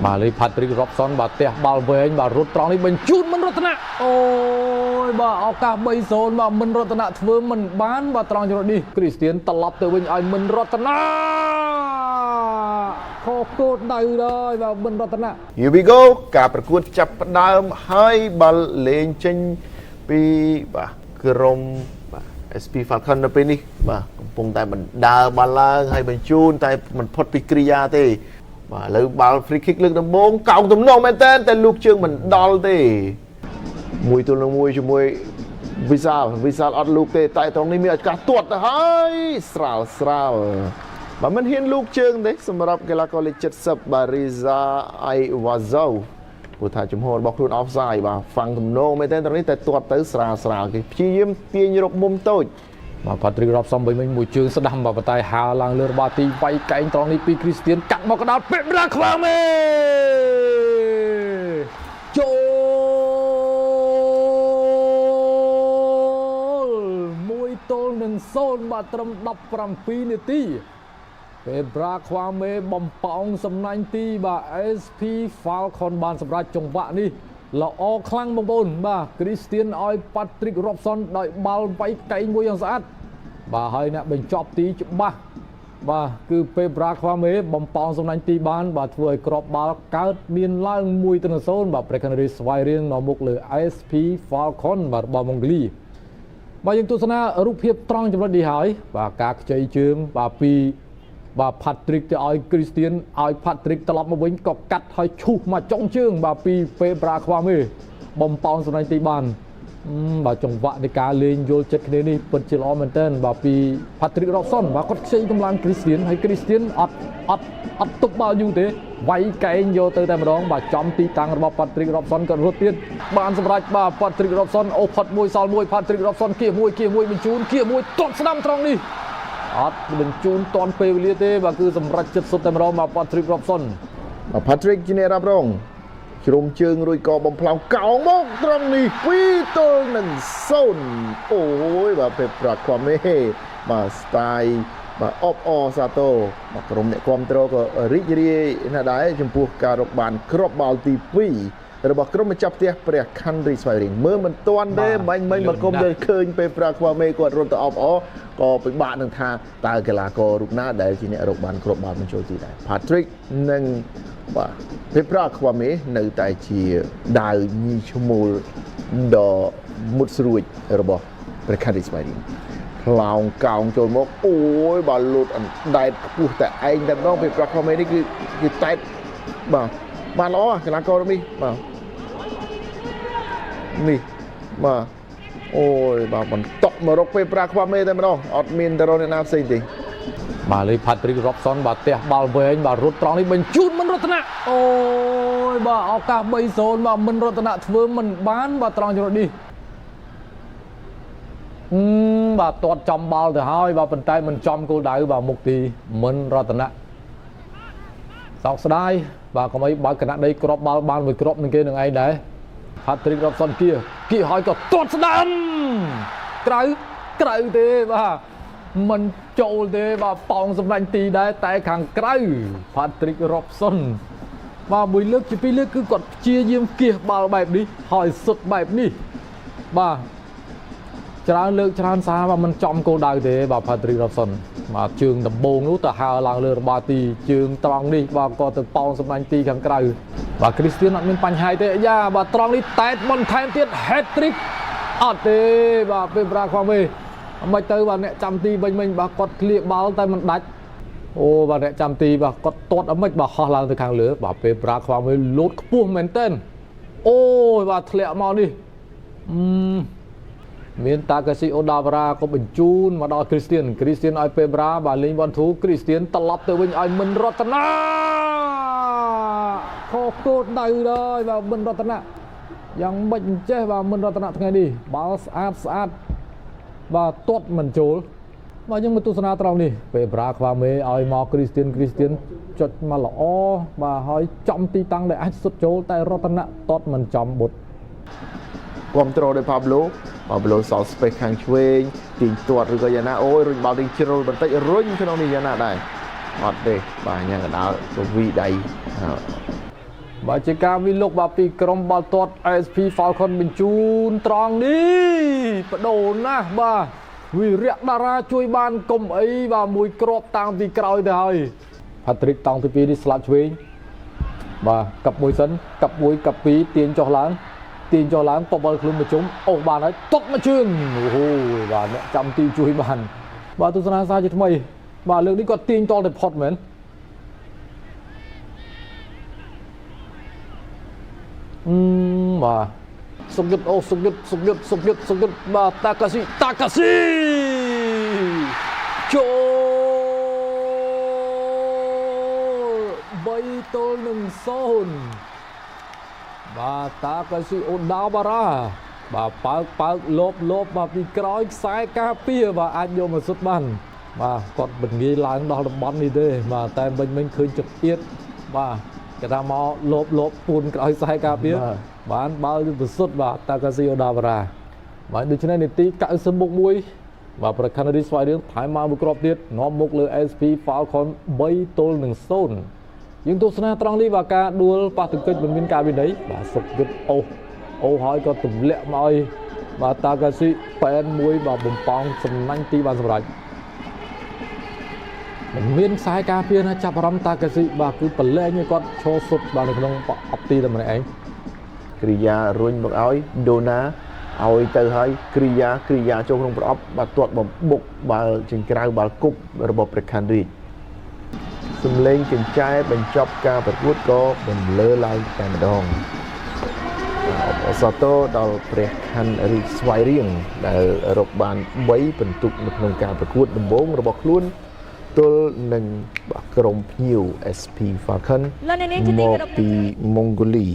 bà lấy Patrick Robson bà tè bal về anh bà rút tròn đi bên chút mình rút nè ôi bà ao cả bay zone bà mình rút nè vừa mình bán bà tròn cho đi Christian tập lặp từ bên anh mình rút nè khó cốt đầy rồi bà mình rút nè Here we go ការប្រកួតចាប់ផ្ដើមហើយបាល់លេងចេញពីបាទក្រុមបាទ SP Falcon នៅពេលនេះបាទកំពុងតែបណ្ដើរបាល់ឡើងហើយបញ្ជូនតែមិនផុតពីគ្រាយាទេបាទឥឡូវបាល់ free kick លើកដំបូងកោងទំនងមែនតើតែលោកជើងមិនដល់ទេមួយទល់នឹងមួយជាមួយវិសាលអត់លោកទេតែត្រង់នេះមានឱកាសទាត់ទៅហើយស្រាលបើមិនហ៊ានលោកជើងទេសម្រាប់កីឡាករលេខ70បាទរីហ្សាអៃវ៉ាហ្សូព្រោះថាចំហរបស់ខ្លួន offside បាទហ្វាំងទំនងមែនតើត្រង់នេះតែទាត់ទៅស្រាលគេព្យាយាមទាញរកមុំតូចបាទ Patrick Robson វិញមួយជើងស្ដាំបាទប៉ុន្តែហាលឡើងលើរបស់ទីវាយកែងត្រង់នេះពី Christian កាត់មកកណ្ដាលពេបរាខ្វាមេចូល1-0បាទត្រឹម17នាទីពេបរាខ្វាមេបំប៉ោងសំណាញ់ទីបាទ SP Falcon បានសម្រេចចង្វាក់នេះល្អខ្លាំងបងប្អូនបាទ Christian ឲ្យ Patrick Robson ដោយបាល់វាយកែងមួយយ៉ាងស្អាតបាទហើយអ្នកបញ្ចប់ទីច្បាស់បាទគឺពេបរាខ្វាមេបំប៉ោងសំណាញ់ទីបានបាទធ្វើឲ្យក្របបាល់កើតមានឡើង1-0បាទ Breckenridge ស្វែងរៀងនៅមុខលើ SP Falcon បាទរបស់ម៉ុងហ្គលីបាទយើងទស្សនារូបភាពត្រង់ចំណុចនេះហើយបាទការខ្ចីជើងបាទពីបាទ Patrick ទៅឲ្យ Christian ឲ្យ Patrick ត្រឡប់មកវិញក៏កាត់ឲ្យឈូសមកចុងជើងបាទពីពេបរាខ្វាមេបំប៉ោងសំណាញ់ទីបានបាទចង្វាក់នៃការលេងយល់ចិត្តគ្នានេះពិតជាល្អមែនទែនបាទពី Patrick Robson បាទគាត់ខ្ចីកម្លាំង Christian ហើយ Christian អត់ទប់បាល់យូរទេវាយកែងយកទៅតែម្ដងបាទចំទីតាំងរបស់ Patrick Robson ក៏រត់ទៀតបានសម្រេចបាទ Patrick Robson អូផុតមួយសល់មួយ Patrick Robson គៀមួយបញ្ជូនគៀមួយទាត់ស្ដាំត្រង់នេះអត់បញ្ជូនតាន់ពេលវេលាទេបាទគឺសម្រេចចិត្តសុទ្ធតែម្ដងបាទ Patrick Robson បាទ Patrick ជាអ្នករ៉ាប់រងជ្រុំជើងរួចក៏បំផ្លោងកោងមកត្រង់នេះ2-0អូយបាទពេប្រាក់ខ្វាមេបាទស្ទាយបាទអបអសាទរបាទក្រុមអ្នកគ្រប់គ្រងក៏រីករាយណាស់ដែរចំពោះការរកបានគ្រាប់បាល់ទី2របស់ក្រុមម្ចាស់ផ្ទះព្រះខ័នរីស្វៃរៀងមើលមិនទាន់ទេបាញ់មកគុំទៅឃើញពេប្រាក់ខ្វាមេគាត់រត់ទៅអបអក៏ពិបាកនឹងថាតើកីឡាកររូបណាដែលជាអ្នករកបានគ្រាប់បាល់បញ្ចូលទីដែរ Patrick និងបាទពេប្រាក់ខ្វាមេនៅតែជាដាវញីឈ្មោលដ៏មុតស្រួចរបស់ព្រះខ័នរីស្វៃរៀងផ្លោងកោងចូលមកអូយបាទលូតអណ្ដែតខ្ពស់តែឯងតែម្ដងពេប្រាក់ខ្វាមេនេះគឺតែបាទបានល្អកីឡាករនេះបាទនេះបាទអូយបាទបន្តមករកពេលប្រាខ្វាមេតែម្ដងអត់មានតរអ្នកណាផ្សេងទេបាទលេ Patrick Robson បាទទះបាល់វែងបាទរត់ត្រង់នេះបញ្ជូនមិនរតនៈអូយបាទឱកាស3-0បាទមិនរតនៈធ្វើមិនបានបាទត្រង់ចំណុចនេះបាទទាត់ចំបាល់ទៅហើយបាទប៉ុន្តែមិនចំគោលដៅបាទមុខទីមិនរតនៈសោកស្ដាយបាទកុំអីបើកណដីគ្រាប់បាល់បានមួយគ្រាប់នឹងគេនឹងឯងដែរ Patrick Robson គៀហើយក៏ទាត់ស្ដាំក្រៅទេបាទមិនចូលទេបាទប៉ោងសម្លាញ់ទីដែរតែខាងក្រៅ Patrick Robson បាទមួយលើកជាពីរលើកគឺគាត់ព្យាយាមគៀសបាល់បែបនេះហើយសុទ្ធបែបនេះបាទច្រើនលើកច្រើនសារបាទមិនចំគោលដៅទេបាទ Patrick Robson បាទជើងដំបងនោះទៅហើរឡើងលើរបស់ទីជើងត្រង់នេះបាទក៏ទៅប៉ោងសម្លាញ់ទីខាងក្រៅបាទ Christian អត់មានបញ្ហាទេយ៉ាបាទត្រង់នេះតែតបន្ថែមទៀត hat trick អត់ទេបាទពេលប្រាខ្វាមេមិនទៅបាទអ្នកចាំទីវិញបាទគាត់ឃ្លៀកបាល់តែមិនដាច់អូបាទអ្នកចាំទីបាទគាត់ទាត់អមិនបាទហោះឡើងទៅខាងលើបាទពេលប្រាខ្វាមេលោតខ្ពស់មែនទែនអូយបាទធ្លាក់មកនេះមានតាកាស៊ីអូដាវរ៉ាក៏បញ្ជូនមកដល់ Christian ឲ្យពេបរាបាទលេង1-2 Christian ត្រឡប់ទៅវិញឲ្យមិនរតនាខកគោលដៅដែរបាទមិនរតនាយ៉ាងមិនអញ្ចេះបាទមិនរតនាថ្ងៃនេះបាល់ស្អាតបាទទាត់មិនចូលបាទយើងមកទស្សនាត្រង់នេះពេបរាខ្វាមេឲ្យមក Christian ចុចមកល្អបាទហើយចំទីតាំងដែលអាចសុទ្ធចូលតែរតនាទាត់មិនចំបុតគ្រប់ត្រូលដោយ Pablo សល់ space ខាងឆ្វេងទាញទាត់ឬក៏យ៉ាងណាអូយរុញបាល់ទីជ្រុលបន្តិចរុញក្នុងនេះយ៉ាងណាដែរអត់ទេបាទញ៉ាំកណ្ដាលទៅវីដៃ បាទជាការវិលុកបាទពីក្រុមបាល់ទាត់ ASP Falcon បញ្ជូនត្រង់នេះបដូរណាស់បាទវិរៈតារាជួយបានកុំអីបាទមួយគ្រាប់តាំងពីក្រោយទៅហើយ Patrick តង់ទី2នេះស្លាប់ឆ្វេងបាទកាប់មួយសិនកាប់មួយកាប់ពីរទាញចុះឡើងបបលខ្លួនមកជុំអូបានហើយទុកមកជើងអូហូបាទអ្នកចាំទីជួយបានបាទទស្សនាសាជាថ្មីបាទលើកនេះគាត់ទាញតល់តែផុតមែនបាទសុកយុទ្ធអូសុកយុទ្ធបាទតាកាស៊ីចូល3ទល់នឹង0បាទតាកាស៊ីអូដាបារ៉ាបាទបើកលបបាទពីក្រោយខ្សែការពារបាទអាចយកមកសុទ្ធបានបាទគាត់មិនងាយឡើងដល់តំបន់នេះទេបាទតែមិញឃើញចិត្តទៀតបាទគេថាមកលបពួនក្រោយខ្សែការពារបានបើទៅសុទ្ធបាទតាកាស៊ីអូដាបារ៉ាបាទដូច្នេះនាទី90+1បាទប្រកាសរីស្វ័យរឿងថែមមកមួយគ្រាប់ទៀតនាំមុខលើ ASP Falcon 3ទល់នឹង0យើងទស្សនាត្រង់នេះបាទការដួលប៉ះទង្គិចមិនមានការវិន័យបាទសុកយុទ្ធអូហើយក៏ទម្លាក់មកឲ្យបាទតាកាស៊ីប៉ែនមួយបាទបំប៉ោងសំណាញ់ទីបានសម្រេចមិនមានខ្សែការពារណាចាប់អារម្មណ៍តាកាស៊ីបាទគឺប្រឡែងឲ្យគាត់ឈរសុទ្ធបាទនៅក្នុងអបទីតែម្នាក់ឯង គ្រាយារុញមកឲ្យដូណាឲ្យទៅហើយគ្រាយាចូលក្នុងប្រអប់បាទទាត់បំបុកបាល់ចេញក្រៅបាល់គប់របស់ព្រះខ័នរាជសំឡេងចិញ្ចែបញ្ចប់ការប្រកួតក៏បន្លឺឡើងតែម្ដងអបអរតោដល់ព្រះខ័នរាជស្វាយរៀងដែលរកបាន3ពិន្ទុនៅក្នុងការប្រកួតដំបូងរបស់ខ្លួនទល់នឹងក្រុមភ្ញៀវ SP Falcon មកពីម៉ុងហ្គូលី